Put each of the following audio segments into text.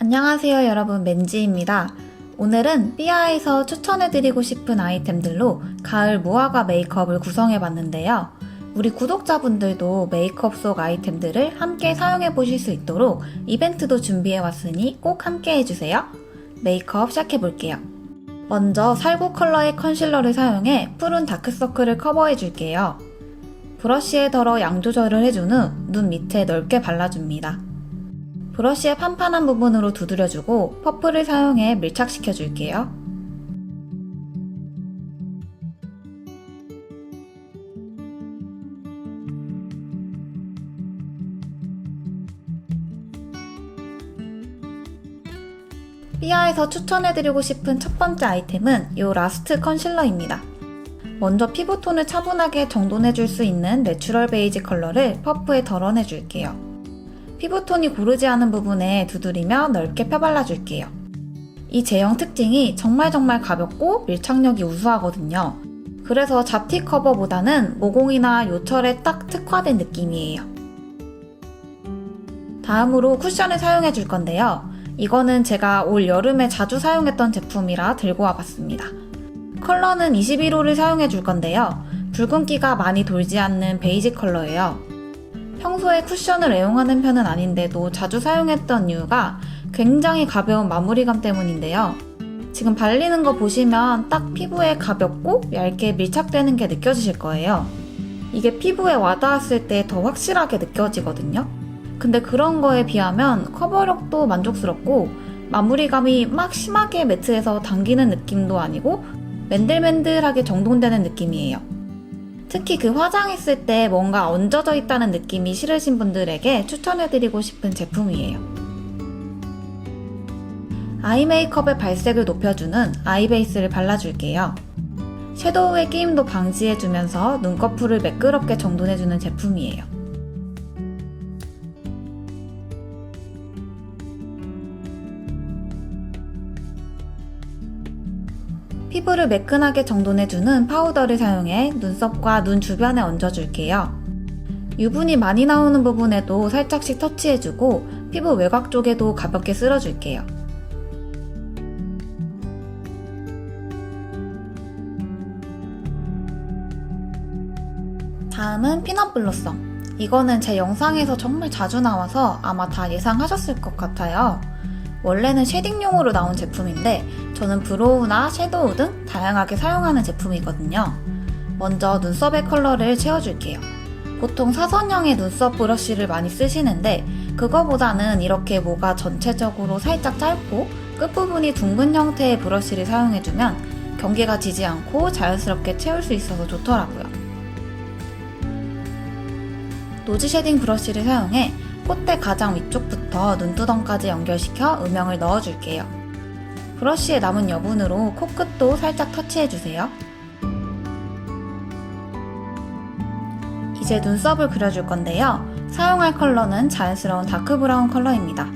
안녕하세요 여러분, 맨지입니다. 오늘은 삐아에서 추천해드리고 싶은 아이템들로 가을 무화과 메이크업을 구성해봤는데요. 우리 구독자분들도 메이크업 속 아이템들을 함께 사용해보실 수 있도록 이벤트도 준비해왔으니 꼭 함께 해주세요. 메이크업 시작해볼게요. 먼저 살구 컬러의 컨실러를 사용해 푸른 다크서클을 커버해줄게요. 브러쉬에 덜어 양 조절을 해준 후 눈 밑에 넓게 발라줍니다. 브러쉬의 판판한 부분으로 두드려주고 퍼프를 사용해 밀착시켜줄게요. 삐아에서 추천해드리고 싶은 첫 번째 아이템은 이 라스트 컨실러입니다. 먼저 피부톤을 차분하게 정돈해줄 수 있는 내추럴 베이지 컬러를 퍼프에 덜어내줄게요. 피부톤이 고르지 않은 부분에 두드리며 넓게 펴발라줄게요. 이 제형 특징이 정말 가볍고 밀착력이 우수하거든요. 그래서 잡티 커버보다는 모공이나 요철에 딱 특화된 느낌이에요. 다음으로 쿠션을 사용해줄 건데요. 이거는 제가 올 여름에 자주 사용했던 제품이라 들고 와봤습니다. 컬러는 21호를 사용해줄 건데요. 붉은기가 많이 돌지 않는 베이지 컬러예요. 평소에 쿠션을 애용하는 편은 아닌데도 자주 사용했던 이유가 굉장히 가벼운 마무리감 때문인데요. 지금 발리는 거 보시면 딱 피부에 가볍고 얇게 밀착되는 게 느껴지실 거예요. 이게 피부에 와닿았을 때 더 확실하게 느껴지거든요. 근데 그런 거에 비하면 커버력도 만족스럽고 마무리감이 막 심하게 매트해서 당기는 느낌도 아니고 맨들맨들하게 정돈되는 느낌이에요. 특히 그 화장했을 때 뭔가 얹어져 있다는 느낌이 싫으신 분들에게 추천해드리고 싶은 제품이에요. 아이 메이크업의 발색을 높여주는 아이 베이스를 발라줄게요. 섀도우의 끼임도 방지해주면서 눈꺼풀을 매끄럽게 정돈해주는 제품이에요. 피부를 매끈하게 정돈해주는 파우더를 사용해 눈썹과 눈 주변에 얹어줄게요. 유분이 많이 나오는 부분에도 살짝씩 터치해주고 피부 외곽 쪽에도 가볍게 쓸어줄게요. 다음은 피넛 블러썸. 이거는 제 영상에서 정말 자주 나와서 아마 다 예상하셨을 것 같아요. 원래는 쉐딩용으로 나온 제품인데 저는 브로우나 섀도우 등 다양하게 사용하는 제품이거든요. 먼저 눈썹의 컬러를 채워줄게요. 보통 사선형의 눈썹 브러쉬를 많이 쓰시는데 그거보다는 이렇게 모가 전체적으로 살짝 짧고 끝부분이 둥근 형태의 브러쉬를 사용해주면 경계가 지지 않고 자연스럽게 채울 수 있어서 좋더라고요. 노즈 쉐딩 브러쉬를 사용해 콧대 가장 위쪽부터 눈두덩까지 연결시켜 음영을 넣어줄게요. 브러쉬에 남은 여분으로 코끝도 살짝 터치해주세요. 이제 눈썹을 그려줄 건데요. 사용할 컬러는 자연스러운 다크 브라운 컬러입니다.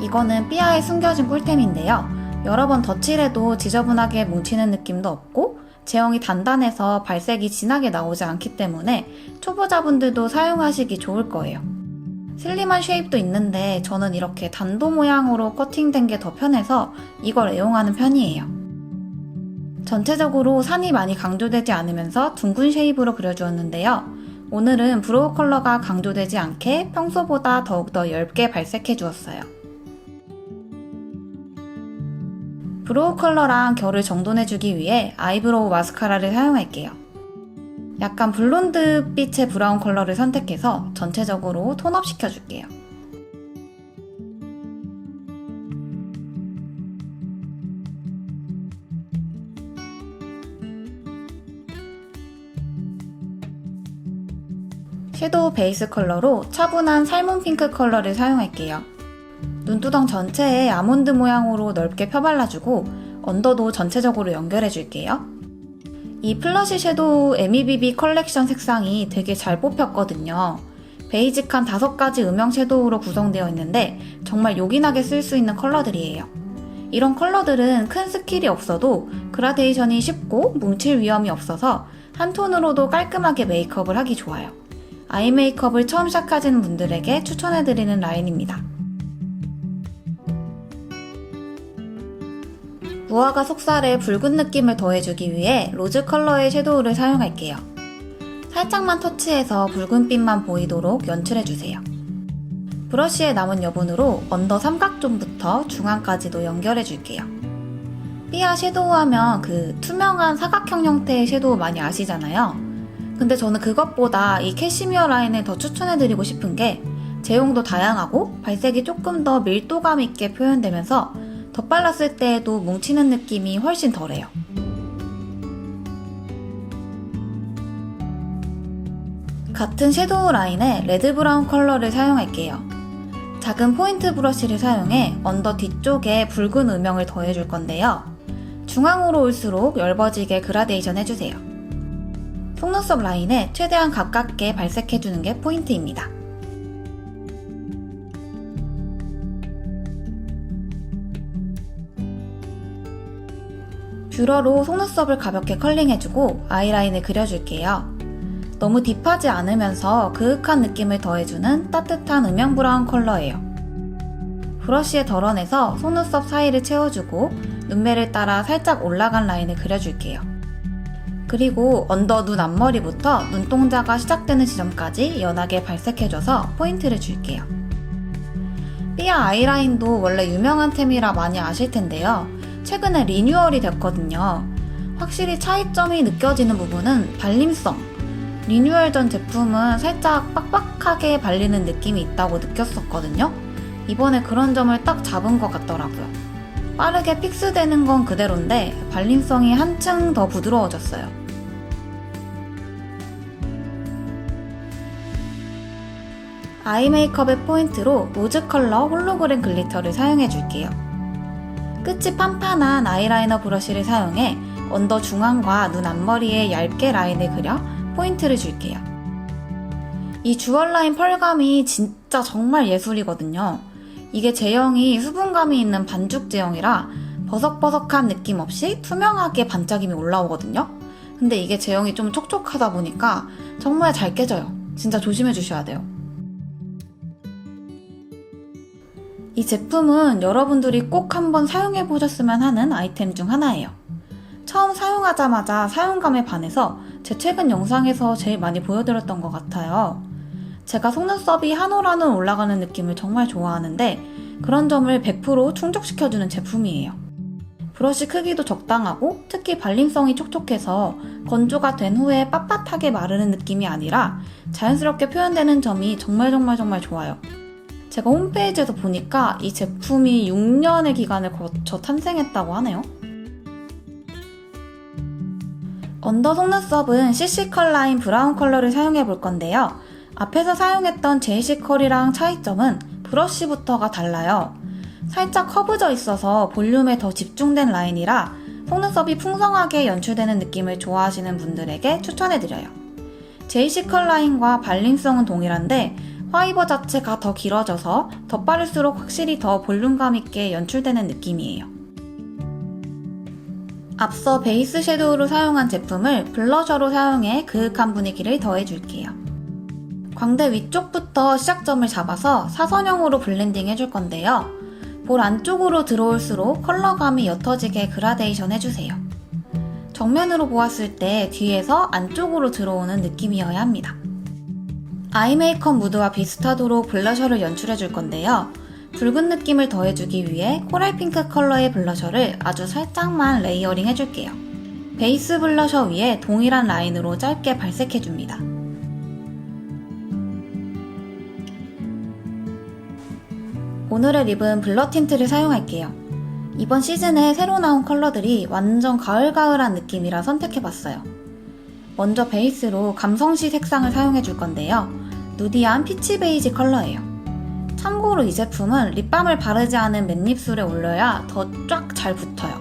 이거는 삐아에 숨겨진 꿀템인데요. 여러 번 덧칠해도 지저분하게 뭉치는 느낌도 없고 제형이 단단해서 발색이 진하게 나오지 않기 때문에 초보자분들도 사용하시기 좋을 거예요. 슬림한 쉐입도 있는데 저는 이렇게 단도 모양으로 커팅된 게 더 편해서 이걸 애용하는 편이에요. 전체적으로 산이 많이 강조되지 않으면서 둥근 쉐입으로 그려주었는데요. 오늘은 브로우 컬러가 강조되지 않게 평소보다 더욱더 얇게 발색해 주었어요. 브로우 컬러랑 결을 정돈해주기 위해 아이브로우 마스카라를 사용할게요. 약간 블론드 빛의 브라운 컬러를 선택해서 전체적으로 톤업 시켜줄게요. 섀도우 베이스 컬러로 차분한 살몬 핑크 컬러를 사용할게요. 눈두덩 전체에 아몬드 모양으로 넓게 펴발라주고 언더도 전체적으로 연결해줄게요. 이 플러시 섀도우 MEBB 컬렉션 색상이 되게 잘 뽑혔거든요. 베이직한 5가지 음영 섀도우로 구성되어 있는데 정말 요긴하게 쓸 수 있는 컬러들이에요. 이런 컬러들은 큰 스킬이 없어도 그라데이션이 쉽고 뭉칠 위험이 없어서 한 톤으로도 깔끔하게 메이크업을 하기 좋아요. 아이 메이크업을 처음 시작하시는 분들에게 추천해드리는 라인입니다. 무화과 속살에 붉은 느낌을 더해주기 위해 로즈 컬러의 섀도우를 사용할게요. 살짝만 터치해서 붉은빛만 보이도록 연출해주세요. 브러쉬에 남은 여분으로 언더 삼각존부터 중앙까지도 연결해줄게요. 삐아 섀도우 하면 그 투명한 사각형 형태의 섀도우 많이 아시잖아요. 근데 저는 그것보다 이 캐시미어 라인을 더 추천해드리고 싶은 게 제형도 다양하고 발색이 조금 더 밀도감 있게 표현되면서 덧발랐을 때에도 뭉치는 느낌이 훨씬 덜해요. 같은 섀도우 라인에 레드 브라운 컬러를 사용할게요. 작은 포인트 브러쉬를 사용해 언더 뒤쪽에 붉은 음영을 더해줄 건데요. 중앙으로 올수록 엷어지게 그라데이션 해주세요. 속눈썹 라인에 최대한 가깝게 발색해주는 게 포인트입니다. 뷰러로 속눈썹을 가볍게 컬링해주고 아이라인을 그려줄게요. 너무 딥하지 않으면서 그윽한 느낌을 더해주는 따뜻한 음영 브라운 컬러예요. 브러쉬에 덜어내서 속눈썹 사이를 채워주고 눈매를 따라 살짝 올라간 라인을 그려줄게요. 그리고 언더 눈 앞머리부터 눈동자가 시작되는 지점까지 연하게 발색해줘서 포인트를 줄게요. 삐아 아이라인도 원래 유명한 템이라 많이 아실 텐데요. 최근에 리뉴얼이 됐거든요. 확실히 차이점이 느껴지는 부분은 발림성. 리뉴얼 전 제품은 살짝 빡빡하게 발리는 느낌이 있다고 느꼈었거든요. 이번에 그런 점을 딱 잡은 것 같더라고요. 빠르게 픽스되는 건 그대로인데 발림성이 한층 더 부드러워졌어요. 아이 메이크업의 포인트로 로즈 컬러 홀로그램 글리터를 사용해줄게요. 끝이 판판한 아이라이너 브러쉬를 사용해 언더 중앙과 눈 앞머리에 얇게 라인을 그려 포인트를 줄게요. 이 주얼라인 펄감이 진짜 정말 예술이거든요. 이게 제형이 수분감이 있는 반죽 제형이라 버석버석한 느낌 없이 투명하게 반짝임이 올라오거든요. 근데 이게 제형이 좀 촉촉하다 보니까 정말 잘 깨져요. 진짜 조심해 주셔야 돼요. 이 제품은 여러분들이 꼭 한번 사용해 보셨으면 하는 아이템 중 하나예요. 처음 사용하자마자 사용감에 반해서 제 최근 영상에서 제일 많이 보여드렸던 것 같아요. 제가 속눈썹이 한 올 한 올 올라가는 느낌을 정말 좋아하는데 그런 점을 100% 충족시켜주는 제품이에요. 브러쉬 크기도 적당하고 특히 발림성이 촉촉해서 건조가 된 후에 빳빳하게 마르는 느낌이 아니라 자연스럽게 표현되는 점이 정말 좋아요. 제가 홈페이지에서 보니까 이 제품이 6년의 기간을 거쳐 탄생했다고 하네요. 언더 속눈썹은 CC 컬러인 브라운 컬러를 사용해 볼 건데요. 앞에서 사용했던 제이시 컬이랑 차이점은 브러쉬부터가 달라요. 살짝 커브져 있어서 볼륨에 더 집중된 라인이라 속눈썹이 풍성하게 연출되는 느낌을 좋아하시는 분들에게 추천해드려요. 제이시 컬 라인과 발림성은 동일한데 화이버 자체가 더 길어져서 덧바를수록 확실히 더 볼륨감 있게 연출되는 느낌이에요. 앞서 베이스 섀도우로 사용한 제품을 블러셔로 사용해 그윽한 분위기를 더해줄게요. 광대 위쪽부터 시작점을 잡아서 사선형으로 블렌딩 해줄 건데요. 볼 안쪽으로 들어올수록 컬러감이 옅어지게 그라데이션 해주세요. 정면으로 보았을 때 뒤에서 안쪽으로 들어오는 느낌이어야 합니다. 아이 메이크업 무드와 비슷하도록 블러셔를 연출해줄 건데요. 붉은 느낌을 더해주기 위해 코랄 핑크 컬러의 블러셔를 아주 살짝만 레이어링 해줄게요. 베이스 블러셔 위에 동일한 라인으로 짧게 발색해줍니다. 오늘의 립은 블러 틴트를 사용할게요. 이번 시즌에 새로 나온 컬러들이 완전 가을가을한 느낌이라 선택해봤어요. 먼저 베이스로 감성시 색상을 사용해줄 건데요. 누디한 피치 베이지 컬러예요. 참고로 이 제품은 립밤을 바르지 않은 맨입술에 올려야 더 쫙 잘 붙어요.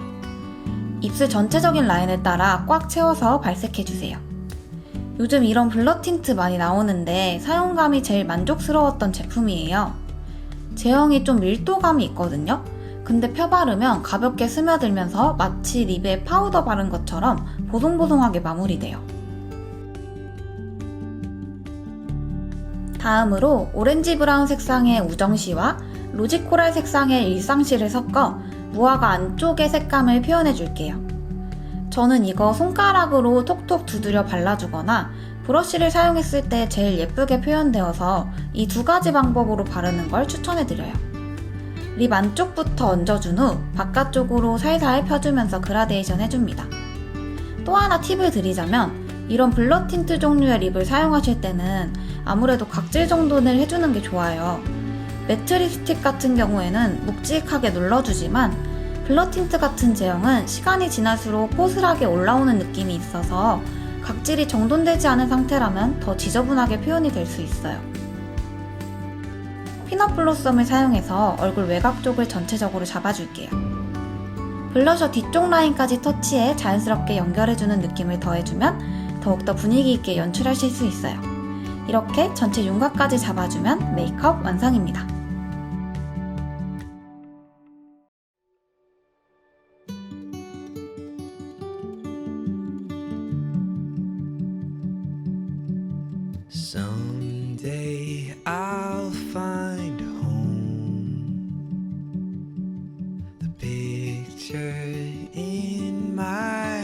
입술 전체적인 라인을 따라 꽉 채워서 발색해주세요. 요즘 이런 블러 틴트 많이 나오는데 사용감이 제일 만족스러웠던 제품이에요. 제형이 좀 밀도감이 있거든요. 근데 펴바르면 가볍게 스며들면서 마치 립에 파우더 바른 것처럼 보송보송하게 마무리돼요. 다음으로 오렌지 브라운 색상의 우정시와 로지 코랄 색상의 일상시를 섞어 무화과 안쪽의 색감을 표현해 줄게요. 저는 이거 손가락으로 톡톡 두드려 발라주거나 브러쉬를 사용했을 때 제일 예쁘게 표현되어서 이 두 가지 방법으로 바르는 걸 추천해드려요. 립 안쪽부터 얹어준 후 바깥쪽으로 살살 펴주면서 그라데이션 해줍니다. 또 하나 팁을 드리자면 이런 블러 틴트 종류의 립을 사용하실 때는 아무래도 각질 정돈을 해주는 게 좋아요. 매트 립스틱 같은 경우에는 묵직하게 눌러주지만 블러 틴트 같은 제형은 시간이 지날수록 포슬하게 올라오는 느낌이 있어서 각질이 정돈되지 않은 상태라면 더 지저분하게 표현이 될 수 있어요. 피넛 블로썸을 사용해서 얼굴 외곽 쪽을 전체적으로 잡아줄게요. 블러셔 뒤쪽 라인까지 터치해 자연스럽게 연결해주는 느낌을 더해주면 더욱더 분위기 있게 연출하실 수 있어요. 이렇게 전체 윤곽까지 잡아주면 메이크업 완성입니다. Someday I'll find home. The picture in my